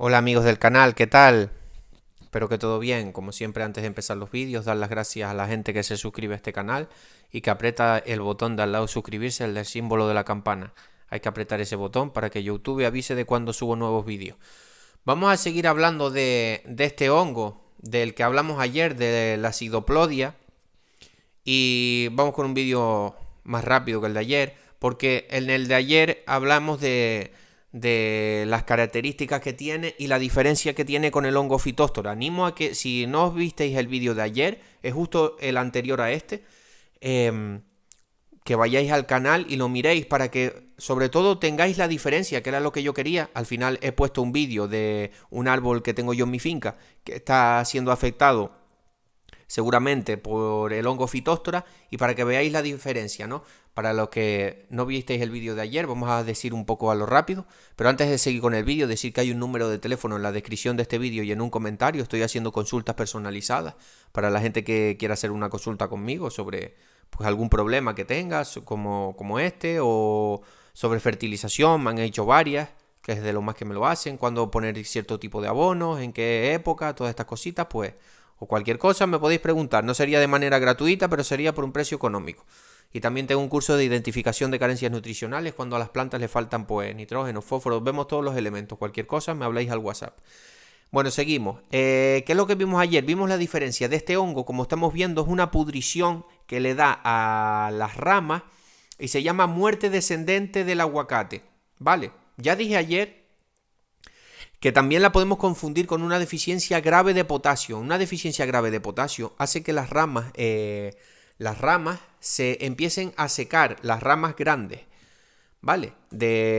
Hola amigos del canal, ¿qué tal? Espero que todo bien. Como siempre, antes de empezar los vídeos, dar las gracias a la gente que se suscribe a este canal y que aprieta el botón de al lado de suscribirse, el del símbolo de la campana. Hay que apretar ese botón para que YouTube avise de cuando subo nuevos vídeos. Vamos a seguir hablando de este hongo del que hablamos ayer, de la Pseudoplodia. Y vamos con un vídeo más rápido que el de ayer, porque en el de ayer hablamos de las características que tiene y la diferencia que tiene con el hongo Phytophthora. Animo a que si no os visteis el vídeo de ayer, es justo el anterior a este, que vayáis al canal y lo miréis para que sobre todo tengáis la diferencia, que era lo que yo quería. Al final he puesto un vídeo de un árbol que tengo yo en mi finca que está siendo afectado seguramente por el hongo Phytophthora, y para que veáis la diferencia, ¿no? Para los que no visteis el vídeo de ayer, vamos a decir un poco a lo rápido, pero antes de seguir con el vídeo, decir que hay un número de teléfono en la descripción de este vídeo y en un comentario. Estoy haciendo consultas personalizadas para la gente que quiera hacer una consulta conmigo sobre pues, algún problema que tengas, como este, o sobre fertilización. Me han hecho varias, que es de lo más que me lo hacen, cuándo poner cierto tipo de abonos, en qué época, todas estas cositas, pues o cualquier cosa me podéis preguntar. No sería de manera gratuita, pero sería por un precio económico. Y también tengo un curso de identificación de carencias nutricionales cuando a las plantas le faltan pues nitrógeno, fósforo, vemos todos los elementos. Cualquier cosa me habláis al WhatsApp. Bueno, seguimos. ¿Qué es lo que vimos ayer? Vimos la diferencia de este hongo, como estamos viendo, es una pudrición que le da a las ramas y se llama muerte descendente del aguacate. ¿Vale? Ya dije ayer que también la podemos confundir con una deficiencia grave de potasio. Una deficiencia grave de potasio hace que las ramas se empiecen a secar, las ramas grandes, ¿vale?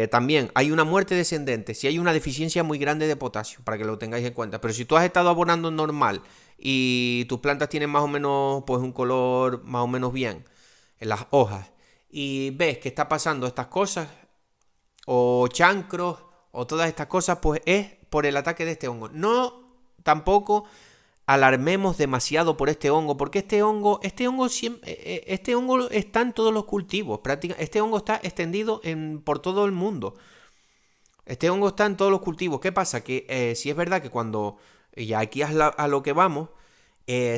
También hay una muerte descendente si hay una deficiencia muy grande de potasio, para que lo tengáis en cuenta. Pero si tú has estado abonando normal y tus plantas tienen más o menos pues un color más o menos bien en las hojas y ves que está pasando estas cosas o chancros o todas estas cosas, pues es por el ataque de este hongo. No tampoco alarmemos demasiado por este hongo, porque este hongo está en todos los cultivos, este hongo está extendido por todo el mundo. Este hongo está en todos los cultivos. ¿Qué pasa? Que si es verdad que cuando, y aquí a lo que vamos,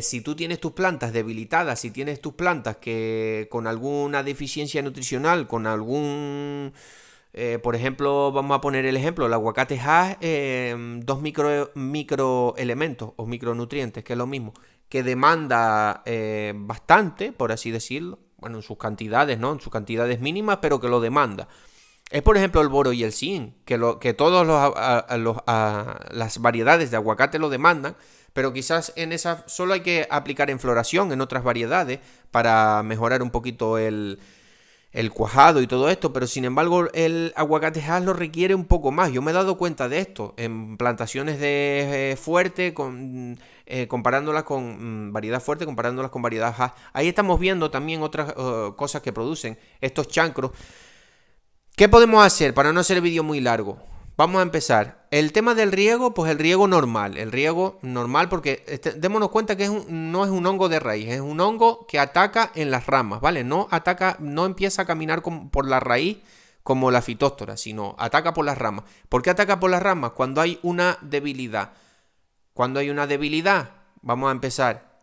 si tú tienes tus plantas debilitadas, si tienes tus plantas que con alguna deficiencia nutricional, con algún por ejemplo, vamos a poner el ejemplo, el aguacate has dos microelementos o micronutrientes, que es lo mismo, que demanda bastante, por así decirlo, bueno, en sus cantidades, ¿no? En sus cantidades mínimas, pero que lo demanda. Es por ejemplo el boro y el zinc, que todas las variedades de aguacate lo demandan, pero quizás en esa solo hay que aplicar en floración, en otras variedades, para mejorar un poquito el cuajado y todo esto, pero sin embargo el aguacate Hass lo requiere un poco más. Yo me he dado cuenta de esto en plantaciones de fuerte, comparándolas con variedad fuerte, comparándolas con variedad Hass. Ahí estamos viendo también otras cosas que producen estos chancros. ¿Qué podemos hacer para no hacer el vídeo muy largo? Vamos a empezar. El tema del riego, pues el riego normal. El riego normal porque démonos cuenta que no es un hongo de raíz, es un hongo que ataca en las ramas, ¿vale? No empieza a caminar por la raíz como la Phytophthora, sino ataca por las ramas. ¿Por qué ataca por las ramas? Cuando hay una debilidad. Cuando hay una debilidad, vamos a empezar.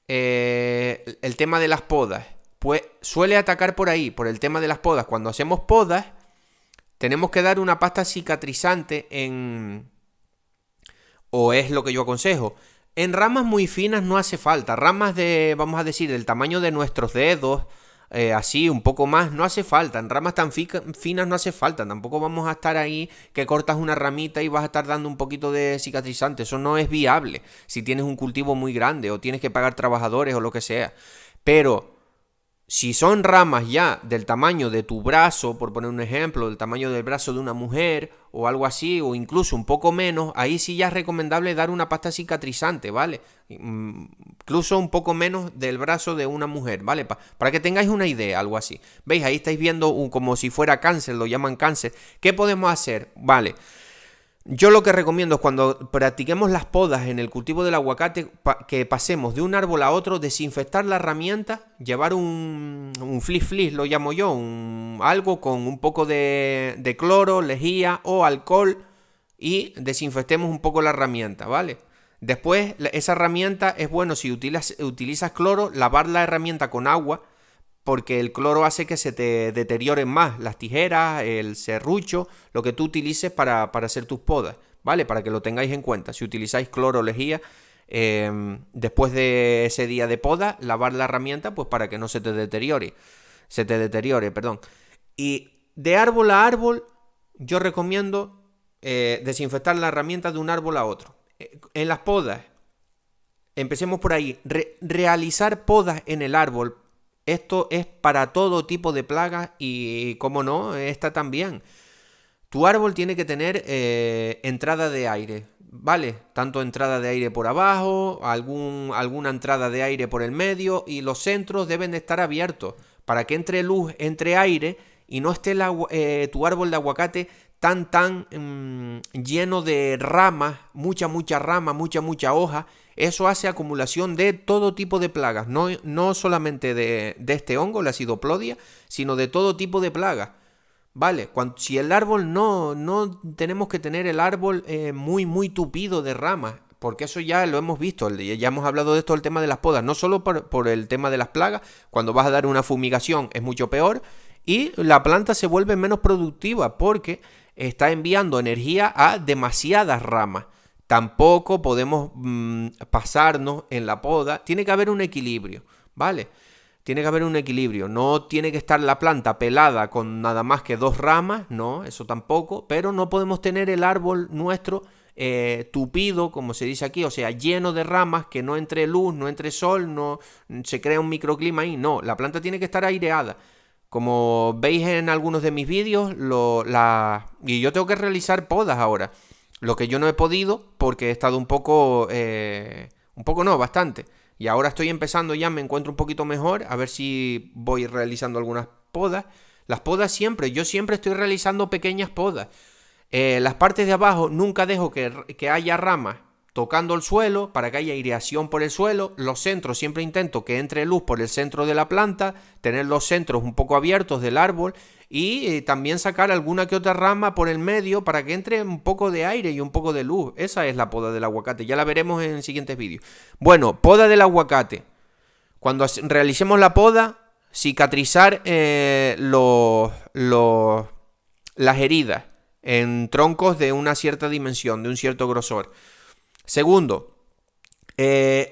El tema de las podas. Pues suele atacar por ahí, por el tema de las podas. Cuando hacemos podas, tenemos que dar una pasta cicatrizante o es lo que yo aconsejo. En ramas muy finas no hace falta. Ramas vamos a decir, del tamaño de nuestros dedos, así, un poco más, no hace falta. En ramas tan finas no hace falta. Tampoco vamos a estar ahí que cortas una ramita y vas a estar dando un poquito de cicatrizante. Eso no es viable si tienes un cultivo muy grande o tienes que pagar trabajadores o lo que sea. Pero si son ramas ya del tamaño de tu brazo, por poner un ejemplo, del tamaño del brazo de una mujer o algo así, o incluso un poco menos, ahí sí ya es recomendable dar una pasta cicatrizante, ¿vale? Incluso un poco menos del brazo de una mujer, ¿vale? Para que tengáis una idea, algo así. ¿Veis? Ahí estáis viendo como si fuera cáncer, lo llaman cáncer. ¿Qué podemos hacer? Vale. Yo lo que recomiendo es cuando practiquemos las podas en el cultivo del aguacate, que pasemos de un árbol a otro, desinfectar la herramienta, llevar un flis, lo llamo yo, algo con un poco de cloro, lejía o alcohol y desinfectemos un poco la herramienta, ¿vale? Después, esa herramienta es bueno, si utilizas cloro, lavar la herramienta con agua, porque el cloro hace que se te deterioren más las tijeras, el serrucho, lo que tú utilices para hacer tus podas, ¿vale? Para que lo tengáis en cuenta. Si utilizáis cloro o lejía, después de ese día de poda, lavar la herramienta, pues para que no se te deteriore. Perdón. Y de árbol a árbol, yo recomiendo desinfectar la herramienta de un árbol a otro. En las podas, empecemos por ahí. Realizar podas en el árbol, esto es para todo tipo de plagas y, como no, esta también. Tu árbol tiene que tener entrada de aire, ¿vale? Tanto entrada de aire por abajo, alguna entrada de aire por el medio, y los centros deben de estar abiertos para que entre luz, entre aire y no esté tu árbol de aguacate tan lleno de ramas, mucha rama, mucha hoja. Eso hace acumulación de todo tipo de plagas, no solamente de este hongo, la Acidoplodia, sino de todo tipo de plagas. Vale, si el árbol no tenemos que tener el árbol muy tupido de ramas, porque eso ya lo hemos visto, ya hemos hablado de esto, el tema de las podas, no solo por el tema de las plagas, cuando vas a dar una fumigación es mucho peor y la planta se vuelve menos productiva porque está enviando energía a demasiadas ramas. Tampoco podemos pasarnos en la poda, tiene que haber un equilibrio, ¿vale? Tiene que haber un equilibrio, no tiene que estar la planta pelada con nada más que 2 ramas, no, eso tampoco, pero no podemos tener el árbol nuestro tupido, como se dice aquí, o sea, lleno de ramas, que no entre luz, no entre sol, no se crea un microclima ahí, no, la planta tiene que estar aireada. Como veis en algunos de mis vídeos, y yo tengo que realizar podas ahora, lo que yo no he podido porque he estado bastante. Y ahora estoy empezando, ya me encuentro un poquito mejor, a ver si voy realizando algunas podas. Las podas yo siempre estoy realizando pequeñas podas. Las partes de abajo nunca dejo que haya ramas tocando el suelo para que haya aireación por el suelo. Los centros siempre intento que entre luz por el centro de la planta, tener los centros un poco abiertos del árbol y también sacar alguna que otra rama por el medio para que entre un poco de aire y un poco de luz. Esa es la poda del aguacate, ya la veremos en siguientes vídeos. Bueno, poda del aguacate. Cuando realicemos la poda, cicatrizar las heridas en troncos de una cierta dimensión, de un cierto grosor. Segundo,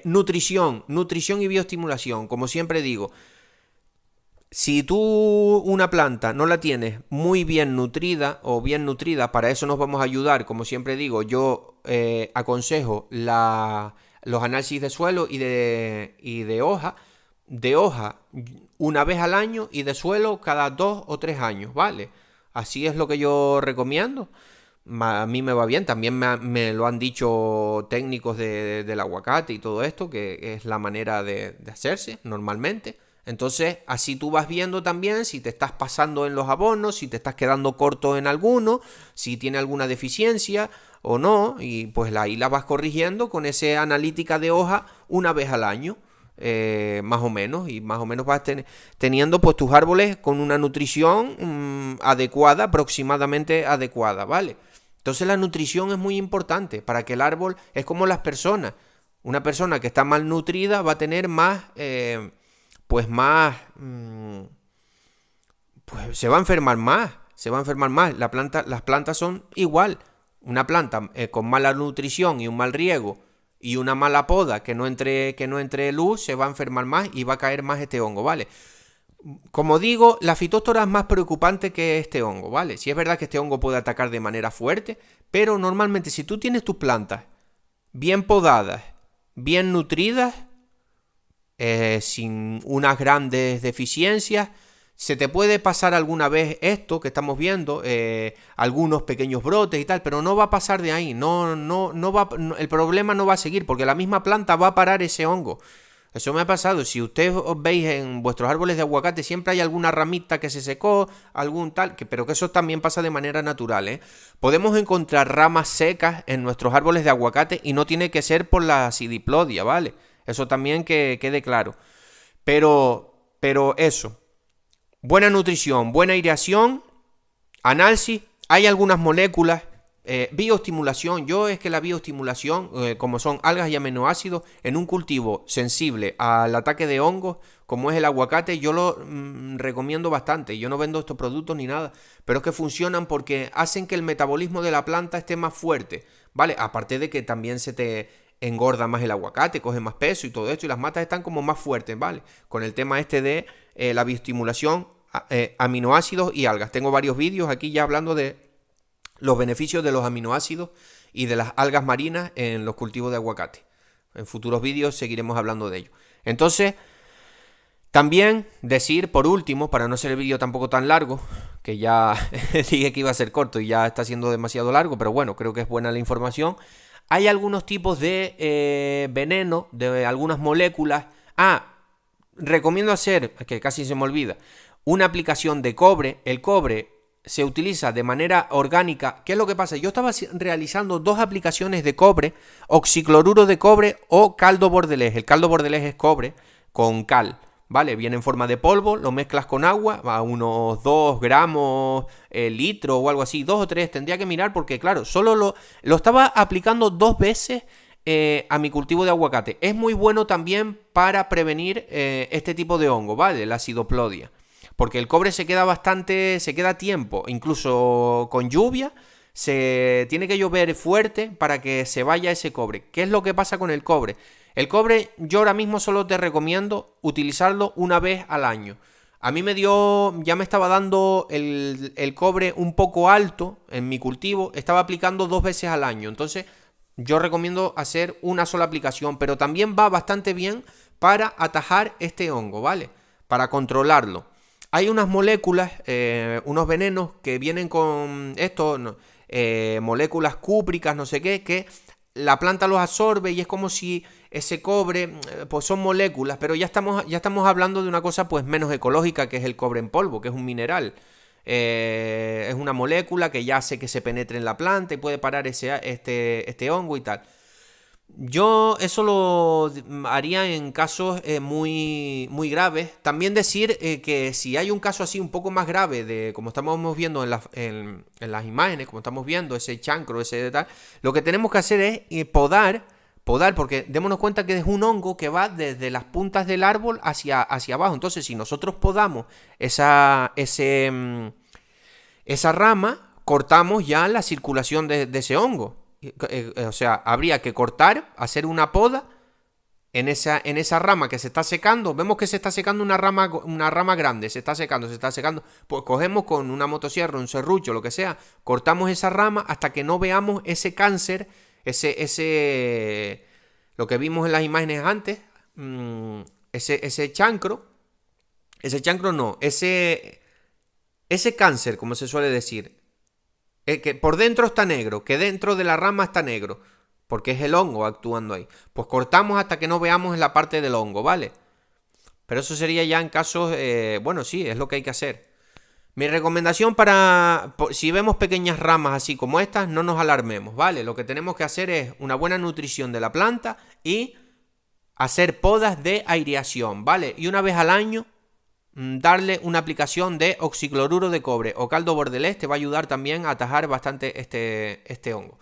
nutrición y bioestimulación. Como siempre digo, si tú una planta no la tienes muy bien nutrida o bien nutrida, para eso nos vamos a ayudar. Como siempre digo, yo aconsejo los análisis de suelo y de hoja. De hoja una vez al año y de suelo cada 2 o 3 años, ¿vale? Así es lo que yo recomiendo. A mí me va bien, también me lo han dicho técnicos del aguacate y todo esto, que es la manera de hacerse normalmente. Entonces, así tú vas viendo también si te estás pasando en los abonos, si te estás quedando corto en alguno, si tiene alguna deficiencia o no, y pues ahí la vas corrigiendo con esa analítica de hoja una vez al año. Más o menos, y más o menos vas teniendo pues tus árboles con una nutrición adecuada, aproximadamente adecuada, ¿vale? Entonces la nutrición es muy importante para que el árbol, es como las personas, una persona que está malnutrida va a tener pues se va a enfermar más, las plantas son igual, una planta con mala nutrición y un mal riego y una mala poda que no entre luz, se va a enfermar más y va a caer más este hongo, ¿vale? Como digo, la Phytophthora es más preocupante que este hongo, ¿vale? Sí es verdad que este hongo puede atacar de manera fuerte, pero normalmente si tú tienes tus plantas bien podadas, bien nutridas, sin unas grandes deficiencias, se te puede pasar alguna vez esto que estamos viendo, algunos pequeños brotes y tal, pero no va a pasar de ahí, el problema no va a seguir porque la misma planta va a parar ese hongo. Eso me ha pasado. Si ustedes os veis en vuestros árboles de aguacate, siempre hay alguna ramita que se secó, algún tal, pero que eso también pasa de manera natural, ¿eh? Podemos encontrar ramas secas en nuestros árboles de aguacate y no tiene que ser por la acidiplodia, ¿vale? Eso también que quede claro. Pero eso, buena nutrición, buena aireación, análisis. Hay algunas moléculas bioestimulación. Yo es que la bioestimulación, como son algas y aminoácidos, en un cultivo sensible al ataque de hongos, como es el aguacate, yo lo recomiendo bastante. Yo no vendo estos productos ni nada, pero es que funcionan porque hacen que el metabolismo de la planta esté más fuerte, ¿vale? Aparte de que también se te engorda más el aguacate, coge más peso y todo esto, y las matas están como más fuertes, ¿vale? Con el tema este de la bioestimulación, aminoácidos y algas. Tengo varios vídeos aquí ya hablando de los beneficios de los aminoácidos y de las algas marinas en los cultivos de aguacate. En futuros vídeos seguiremos hablando de ello. Entonces, también decir, por último, para no hacer el vídeo tampoco tan largo, que ya dije que iba a ser corto y ya está siendo demasiado largo, pero bueno, creo que es buena la información. Hay algunos tipos de veneno, de algunas moléculas. Recomiendo hacer, que casi se me olvida, una aplicación de cobre. El cobre se utiliza de manera orgánica. ¿Qué es lo que pasa? Yo estaba realizando 2 aplicaciones de cobre, oxicloruro de cobre o caldo bordelés. El caldo bordelés es cobre con cal, ¿vale? Viene en forma de polvo, lo mezclas con agua, a unos 2 gramos, litro o algo así, 2 o 3, tendría que mirar porque, claro, solo lo estaba aplicando 2 veces a mi cultivo de aguacate. Es muy bueno también para prevenir este tipo de hongo, ¿vale? La acidoplodia. Porque el cobre se queda tiempo, incluso con lluvia, se tiene que llover fuerte para que se vaya ese cobre. ¿Qué es lo que pasa con el cobre? El cobre yo ahora mismo solo te recomiendo utilizarlo una vez al año. A mí ya me estaba dando el cobre un poco alto en mi cultivo, estaba aplicando 2 veces al año. Entonces yo recomiendo hacer una sola aplicación, pero también va bastante bien para atajar este hongo, ¿vale? Para controlarlo. Hay unas moléculas, unos venenos que vienen con esto, moléculas cúpricas, no sé qué, que la planta los absorbe y es como si ese cobre, pues son moléculas, pero ya estamos hablando de una cosa pues menos ecológica, que es el cobre en polvo, que es un mineral. Es una molécula que ya hace que se penetre en la planta y puede parar este hongo y tal. Yo eso lo haría en casos muy, muy graves. También decir que si hay un caso así un poco más grave, de como estamos viendo en las imágenes, como estamos viendo ese chancro, ese de tal, lo que tenemos que hacer es podar, porque démonos cuenta que es un hongo que va desde las puntas del árbol hacia abajo. Entonces, si nosotros podamos esa rama, cortamos ya la circulación de ese hongo. O sea, habría que cortar, hacer una poda en esa rama que se está secando. Vemos que se está secando una rama grande, se está secando. Pues cogemos con una motosierra, un serrucho, lo que sea, cortamos esa rama hasta que no veamos ese cáncer, lo que vimos en las imágenes antes, ese cáncer, como se suele decir. Que por dentro está negro, que dentro de la rama está negro, porque es el hongo actuando ahí. Pues cortamos hasta que no veamos en la parte del hongo, ¿vale? Pero eso sería ya en casos, bueno, sí, es lo que hay que hacer. Mi recomendación si vemos pequeñas ramas así como estas, no nos alarmemos, ¿vale? Lo que tenemos que hacer es una buena nutrición de la planta y hacer podas de aireación, ¿vale? Y una vez al año darle una aplicación de oxicloruro de cobre o caldo bordelés te va a ayudar también a atajar bastante este hongo.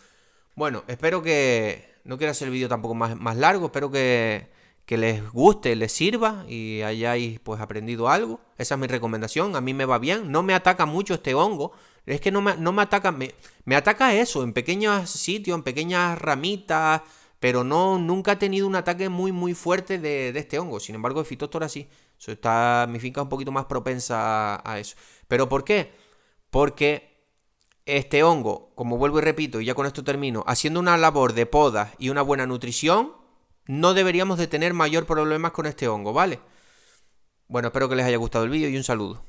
Bueno, espero que no quiero hacer el vídeo tampoco más largo, espero que les guste, les sirva y hayáis pues aprendido algo. Esa es mi recomendación, a mí me va bien, no me ataca mucho este hongo, es que no me ataca, me ataca eso, en pequeños sitios, en pequeñas ramitas, pero nunca he tenido un ataque muy muy fuerte de este hongo. Sin embargo, el Phytophthora sí. Mi finca es un poquito más propensa a eso. ¿Pero por qué? Porque este hongo, como vuelvo y repito, y ya con esto termino, haciendo una labor de poda y una buena nutrición, no deberíamos de tener mayor problemas con este hongo, ¿vale? Bueno, espero que les haya gustado el vídeo y un saludo.